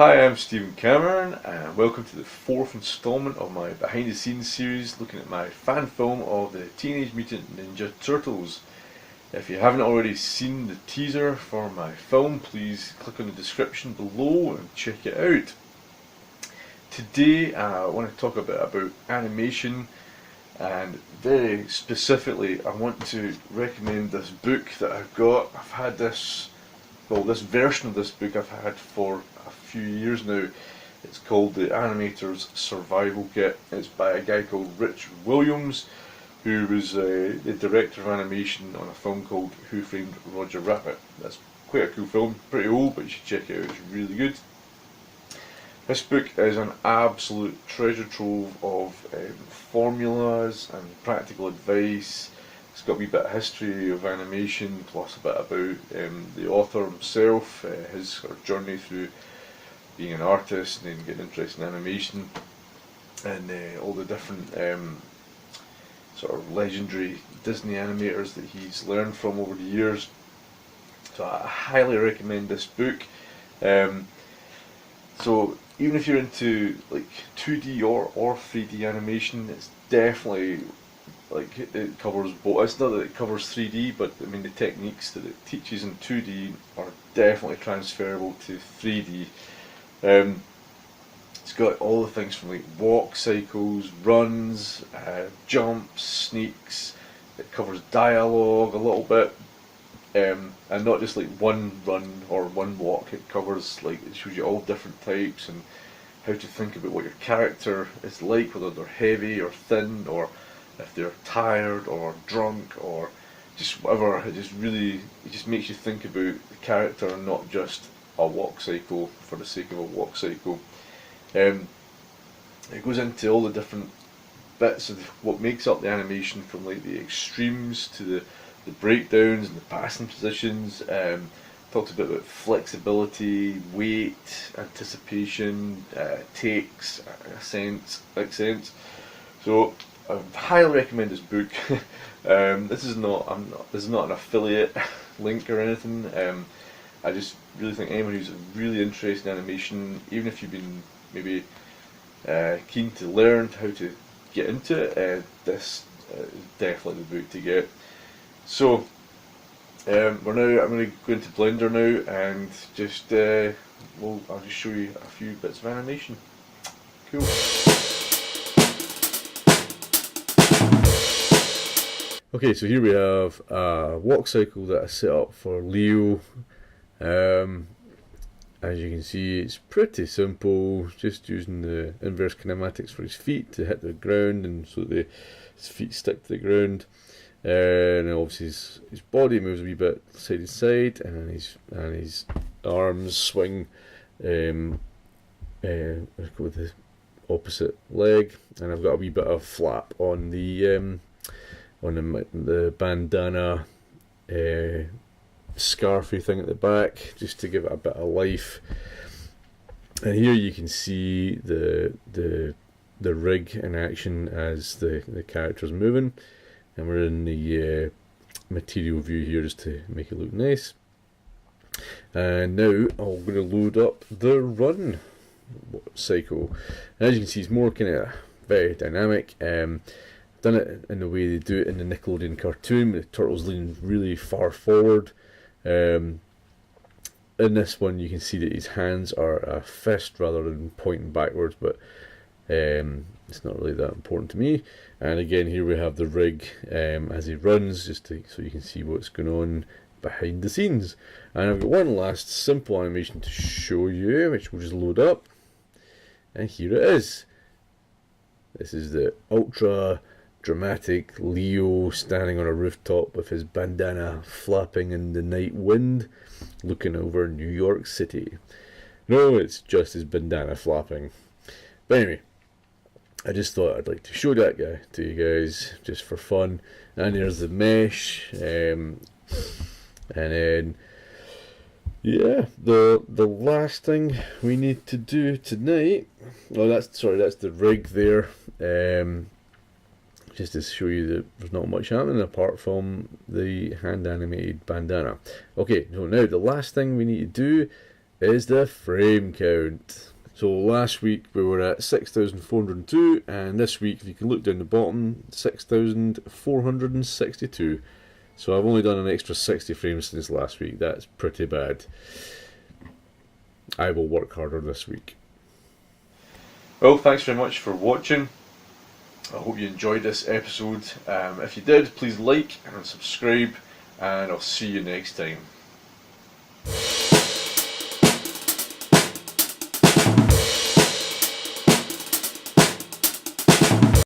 Hi, I'm Stephen Cameron, and welcome to the fourth installment of my behind the scenes series looking at my fan film of the Teenage Mutant Ninja Turtles. If you haven't already seen the teaser for my film, please click on the description below and check it out. Today I want to talk a bit about animation, and very specifically I want to recommend this book that I've got. I've had this version of this book I've had for a few years now. It's called The Animator's Survival Kit. It's by a guy called Rich Williams, who was the director of animation on a film called Who Framed Roger Rabbit. That's quite a cool film, pretty old, but you should check it out, it's really good. This book is an absolute treasure trove of formulas and practical advice. It's got a wee bit of history of animation, plus a bit about the author himself, his sort of journey through being an artist and then getting interested in animation, and all the different sort of legendary Disney animators that he's learned from over the years. So I highly recommend this book. So even if you're into like 2D or 3D animation, it's definitely, like, it covers both. It's not that it covers 3D, but I mean the techniques that it teaches in 2D are definitely transferable to 3D. It's got all the things from like walk cycles, runs, jumps, sneaks. It covers dialogue a little bit, and not just like one run or one walk. It covers, like, it shows you all different types and how to think about what your character is like, whether they're heavy or thin, or if they're tired or drunk or just whatever. It just makes you think about the character and not just a walk cycle for the sake of a walk cycle. It goes into all the different bits of what makes up the animation, from like the extremes to the breakdowns and the passing positions. Talks a bit about flexibility, weight, anticipation, takes, accents. So I highly recommend this book. This is not an affiliate link or anything. I just really think anyone who's really interested in animation, even if you've been maybe keen to learn how to get into it, this is definitely the book to get. So I'm going to go into Blender now and just I'll just show you a few bits of animation. Cool. Okay, so here we have a walk cycle that I set up for Leo. As you can see, it's pretty simple, just using the inverse kinematics for his feet to hit the ground, and so his feet stick to the ground. And obviously his body moves a wee bit side to side, and his arms swing with the opposite leg. And I've got a wee bit of flap on the bandana scarfy thing at the back, just to give it a bit of life. And here you can see the rig in action as the character's moving, and we're in the material view here just to make it look nice. And now I'm going to load up the run cycle, and as you can see, it's more kind of very dynamic. Done it in the way they do it in the Nickelodeon cartoon, with the turtles leaning really far forward. In this one you can see that his hands are a fist rather than pointing backwards, but it's not really that important to me. And again, here we have the rig as he runs, just so you can see what's going on behind the scenes. And I've got one last simple animation to show you, which we'll just load up, and here it is. This is the ultra dramatic Leo standing on a rooftop with his bandana flapping in the night wind, looking over New York City. No, it's just his bandana flapping. But anyway, I just thought I'd like to show that guy to you guys, just for fun. And there's the mesh, and then yeah, the last thing we need to do tonight. Oh, that's the rig there. Just to show you that there's not much happening apart from the hand animated bandana. Okay, so now the last thing we need to do is the frame count. So last week we were at 6,402, and this week, if you can look down the bottom, 6,462. So I've only done an extra 60 frames since last week. That's pretty bad. I will work harder this week. Well, thanks very much for watching. I hope you enjoyed this episode. If you did, please like and subscribe, and I'll see you next time.